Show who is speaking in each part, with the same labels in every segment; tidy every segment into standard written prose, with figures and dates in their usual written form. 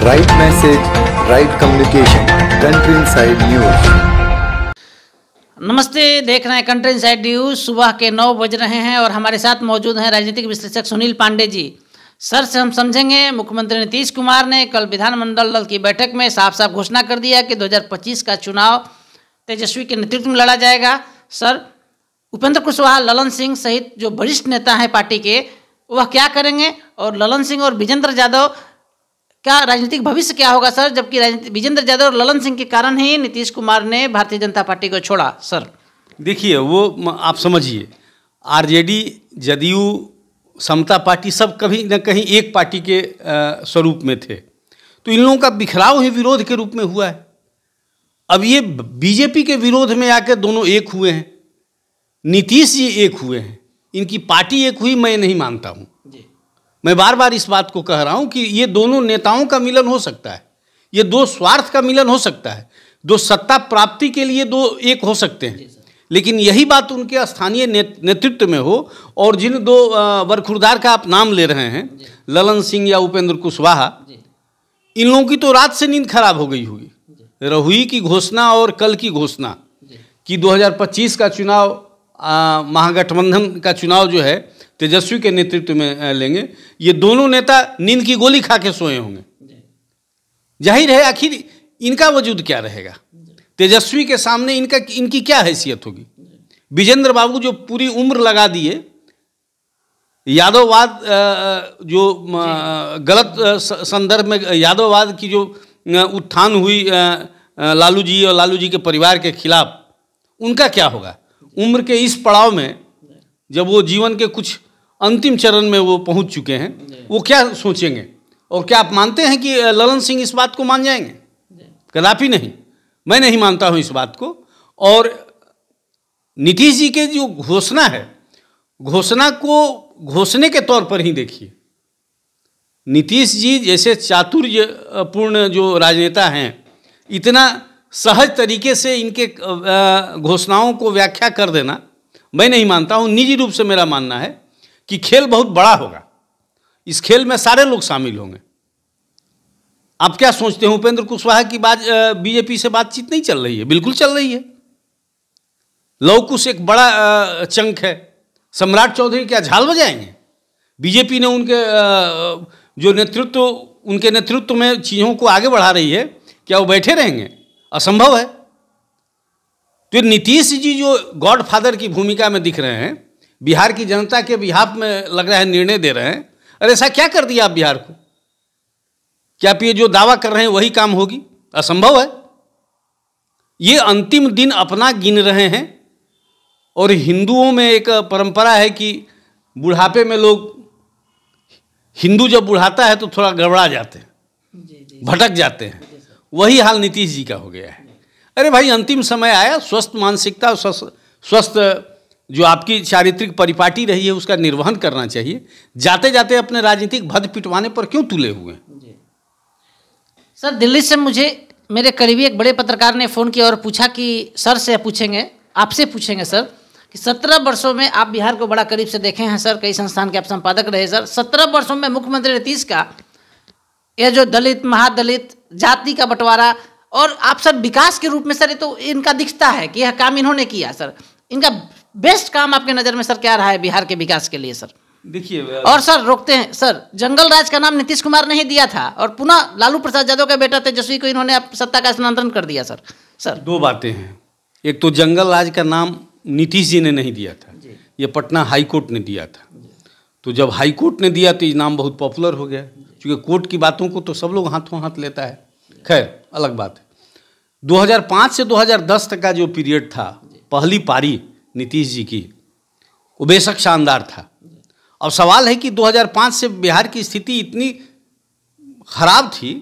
Speaker 1: Right message, right communication, country inside news.
Speaker 2: नमस्ते, देख रहे हैं कंट्री इनसाइड न्यूज। सुबह के 9 बज रहे हैं और हमारे साथ मौजूद हैं राजनीतिक विश्लेषक सुनील पांडे जी। सर से हम समझेंगे, मुख्यमंत्री नीतीश कुमार ने कल विधानमंडल दल की बैठक में साफ साफ घोषणा कर दिया कि 2025 का चुनाव तेजस्वी के नेतृत्व में लड़ा जाएगा। सर, उपेंद्र कुशवाहा, ललन सिंह सहित जो वरिष्ठ नेता हैं पार्टी के, वह क्या करेंगे और ललन सिंह और विजेंद्र यादव क्या राजनीतिक भविष्य क्या होगा सर? जबकि विजेंद्र यादव और ललन सिंह के कारण ही नीतीश कुमार ने भारतीय जनता पार्टी को छोड़ा। सर
Speaker 3: देखिए, वो आप समझिए, आरजेडी, जदयू, समता पार्टी सब कभी न कहीं एक पार्टी के स्वरूप में थे, तो इन लोगों का बिखराव ही विरोध के रूप में हुआ है। अब ये बीजेपी के विरोध में आकर दोनों एक हुए हैं, नीतीश जी एक हुए हैं, इनकी पार्टी एक हुई, मैं नहीं मानता हूँ। मैं बार बार इस बात को कह रहा हूँ कि ये दोनों नेताओं का मिलन हो सकता है, ये दो स्वार्थ का मिलन हो सकता है, दो सत्ता प्राप्ति के लिए दो एक हो सकते हैं, लेकिन यही बात उनके स्थानीय नेतृत्व में हो। और जिन दो बरखुरदार का आप नाम ले रहे हैं, ललन सिंह या उपेंद्र कुशवाहा, इन लोगों की तो रात से नींद खराब हो गई होगी। रहुई की घोषणा और कल की घोषणा कि 2025 का चुनाव, महागठबंधन का चुनाव जो है तेजस्वी के नेतृत्व में लेंगे, ये दोनों नेता नींद की गोली खा के सोए होंगे। जाहिर है, आखिर इनका वजूद क्या रहेगा? तेजस्वी के सामने इनकी क्या हैसियत होगी? विजेंद्र बाबू जो पूरी उम्र लगा दिए, यादववाद जो गलत संदर्भ में यादववाद की जो उत्थान हुई लालू जी और लालू जी के परिवार के खिलाफ, उनका क्या होगा? उम्र के इस पड़ाव में जब वो जीवन के कुछ अंतिम चरण में वो पहुंच चुके हैं, वो क्या सोचेंगे? और क्या आप मानते हैं कि ललन सिंह इस बात को मान जाएंगे? कदापि नहीं, मैं नहीं मानता हूं इस बात को। और नीतीश जी के जो घोषणा है, घोषणा को घोषणे के तौर पर ही देखिए। नीतीश जी जैसे चातुर्यपूर्ण जो राजनेता हैं, इतना सहज तरीके से इनके घोषणाओं को व्याख्या कर देना मैं नहीं मानता हूं। निजी रूप से मेरा मानना है कि खेल बहुत बड़ा होगा, इस खेल में सारे लोग शामिल होंगे। आप क्या सोचते हैं? उपेंद्र कुशवाहा की बात, बीजेपी से बातचीत नहीं चल रही है? बिल्कुल चल रही है। लवकुश एक बड़ा चंक है, सम्राट चौधरी क्या झाल बजाएंगे? बीजेपी ने उनके जो नेतृत्व, उनके नेतृत्व में चीज़ों को आगे बढ़ा रही है, क्या वो बैठे रहेंगे? असंभव है। तो नीतीश जी जो गॉडफादर की भूमिका में दिख रहे हैं, बिहार की जनता के बिहाफ में लग रहा है निर्णय दे रहे हैं। अरे ऐसा क्या कर दिया आप बिहार को? क्या आप ये जो दावा कर रहे हैं वही काम होगी? असंभव है। ये अंतिम दिन अपना गिन रहे हैं। और हिंदुओं में एक परंपरा है कि बुढ़ापे में लोग, हिंदू जब बुढ़ाता है तो थोड़ा गड़बड़ा जाते हैं, भटक जाते हैं। वही हाल नीतीश जी का हो गया है। अरे भाई, अंतिम समय आया, स्वस्थ मानसिकता और स्वस्थ जो आपकी चारित्रिक परिपाटी रही है उसका निर्वहन करना चाहिए। जाते जाते अपने राजनीतिक भद पिटवाने पर क्यों तुले हुए हैं?
Speaker 2: सर, दिल्ली से मुझे मेरे करीबी एक बड़े पत्रकार ने फ़ोन किया और पूछा कि सर से पूछेंगे, आपसे पूछेंगे सर, कि 17 वर्षों में आप बिहार को बड़ा करीब से देखे हैं सर, कई संस्थान के आप संपादक रहे सर। 17 वर्षों में मुख्यमंत्री नीतीश का यह जो दलित, महादलित, जाति का बंटवारा, और आप सर विकास के रूप में सर, ये तो इनका दिखता है कि यह काम इन्होंने किया सर। इनका बेस्ट काम आपके नज़र में सर क्या रहा है बिहार के विकास के लिए? सर
Speaker 3: देखिए,
Speaker 2: और सर रोकते हैं सर, जंगल राज का नाम नीतीश कुमार ने ही दिया था और पुनः लालू प्रसाद यादव का बेटा तेजस्वी को इन्होंने सत्ता का स्थानांतरण कर दिया सर। सर
Speaker 3: दो बातें हैं। एक तो जंगल राज का नाम नीतीश जी ने नहीं दिया था, ये पटना हाई कोर्ट ने दिया था। तो जब हाई कोर्ट ने दिया तो ये नाम बहुत पॉपुलर हो गया, क्योंकि कोर्ट की बातों को तो सब लोग हाथों हाथ लेता है। खैर, अलग बात है। 2005 से 2010 तक का जो पीरियड था, पहली पारी नीतीश जी की, वो बेशक शानदार था। अब सवाल है कि 2005 से बिहार की स्थिति इतनी खराब थी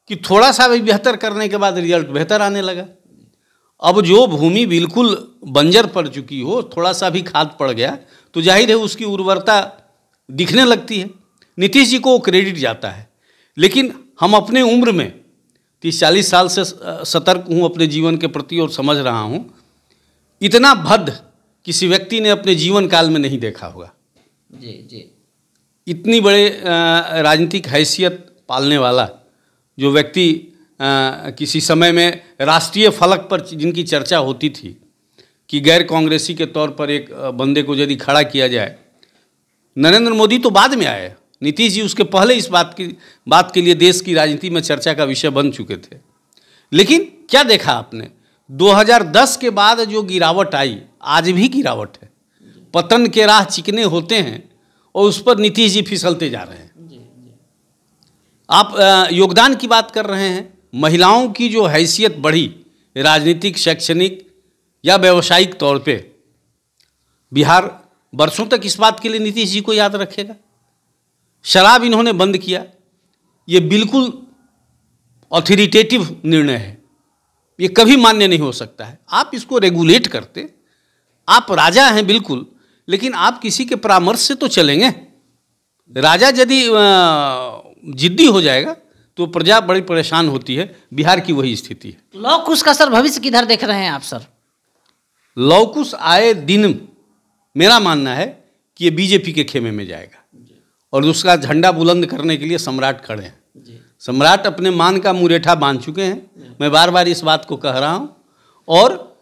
Speaker 3: कि थोड़ा सा भी बेहतर करने के बाद रिजल्ट बेहतर आने लगा। अब जो भूमि बिल्कुल बंजर पड़ चुकी हो, थोड़ा सा भी खाद पड़ गया तो जाहिर है उसकी उर्वरता दिखने लगती है। नीतीश जी को क्रेडिट जाता है। लेकिन हम अपने उम्र में 30-40 साल से सतर्क हूँ अपने जीवन के प्रति और समझ रहा हूँ, इतना भद्द किसी व्यक्ति ने अपने जीवन काल में नहीं देखा होगा।
Speaker 2: जी।
Speaker 3: इतनी बड़े राजनीतिक हैसियत पालने वाला जो व्यक्ति किसी समय में राष्ट्रीय फलक पर जिनकी चर्चा होती थी कि गैर कांग्रेसी के तौर पर एक बंदे को यदि खड़ा किया जाए, नरेंद्र मोदी तो बाद में आए, नीतीश जी उसके पहले इस बात के लिए देश की राजनीति में चर्चा का विषय बन चुके थे। लेकिन क्या देखा आपने, 2010 के बाद जो गिरावट आई, आज भी गिरावट है, पतन के राह चिकने होते हैं और उस पर नीतीश जी फिसलते जा रहे हैं। आप योगदान की बात कर रहे हैं, महिलाओं की जो हैसियत बढ़ी राजनीतिक, शैक्षणिक या व्यावसायिक तौर पे, बिहार वर्षों तक इस बात के लिए नीतीश जी को याद रखेगा। शराब इन्होंने बंद किया, ये बिल्कुल ऑथोरिटेटिव निर्णय है, ये कभी मान्य नहीं हो सकता है। आप इसको रेगुलेट करते, आप राजा हैं बिल्कुल, लेकिन आप किसी के परामर्श से तो चलेंगे। राजा यदि जिद्दी हो जाएगा तो प्रजा बड़ी परेशान होती है। बिहार की वही स्थिति है।
Speaker 2: लौ कुश का सर भविष्य किधर देख रहे हैं आप सर?
Speaker 3: लौ कुश आए दिन मेरा मानना है कि ये बीजेपी के खेमे में जाएगा और उसका झंडा बुलंद करने के लिए सम्राट खड़े हैं। सम्राट अपने मान का मुरेठा बांध चुके हैं, मैं बार बार इस बात को कह रहा हूँ। और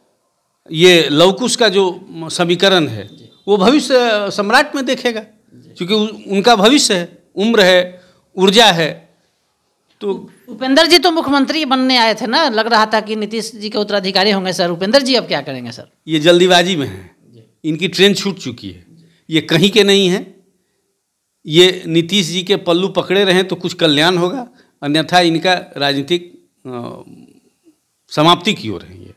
Speaker 3: ये लौ कुश का जो समीकरण है वो भविष्य सम्राट में देखेगा, क्योंकि उनका भविष्य है, उम्र है, ऊर्जा है। तो
Speaker 2: उपेंद्र जी तो मुख्यमंत्री बनने आए थे ना, लग रहा था कि नीतीश जी के उत्तराधिकारी होंगे सर। उपेंद्र जी अब क्या करेंगे सर?
Speaker 3: ये जल्दीबाजी में है, इनकी ट्रेन छूट चुकी है, ये कहीं के नहीं हैं। ये नीतीश जी के पल्लू पकड़े रहें तो कुछ कल्याण होगा, अन्यथा इनका राजनीतिक समाप्ति की ओर है। ये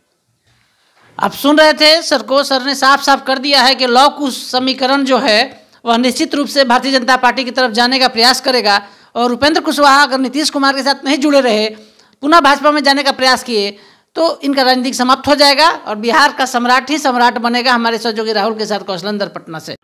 Speaker 2: आप सुन रहे थे सर को, सर ने साफ साफ कर दिया है कि लौ कुश समीकरण जो है वह निश्चित रूप से भारतीय जनता पार्टी की तरफ जाने का प्रयास करेगा। और उपेंद्र कुशवाहा अगर नीतीश कुमार के साथ नहीं जुड़े रहे, पुनः भाजपा में जाने का प्रयास किए, तो इनका राजनीतिक समाप्त हो जाएगा और बिहार का सम्राट ही सम्राट बनेगा। हमारे सहयोगी राहुल के साथ कौशलेंद्र पटना से।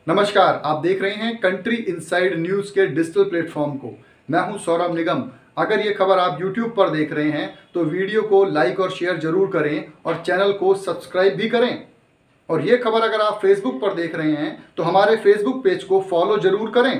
Speaker 1: नमस्कार, आप देख रहे हैं कंट्री इनसाइड न्यूज के डिजिटल प्लेटफॉर्म को। मैं हूं सौरभ निगम। अगर ये खबर आप YouTube पर देख रहे हैं तो वीडियो को लाइक और शेयर जरूर करें और चैनल को सब्सक्राइब भी करें। और ये खबर अगर आप Facebook पर देख रहे हैं तो हमारे Facebook पेज को फॉलो जरूर करें।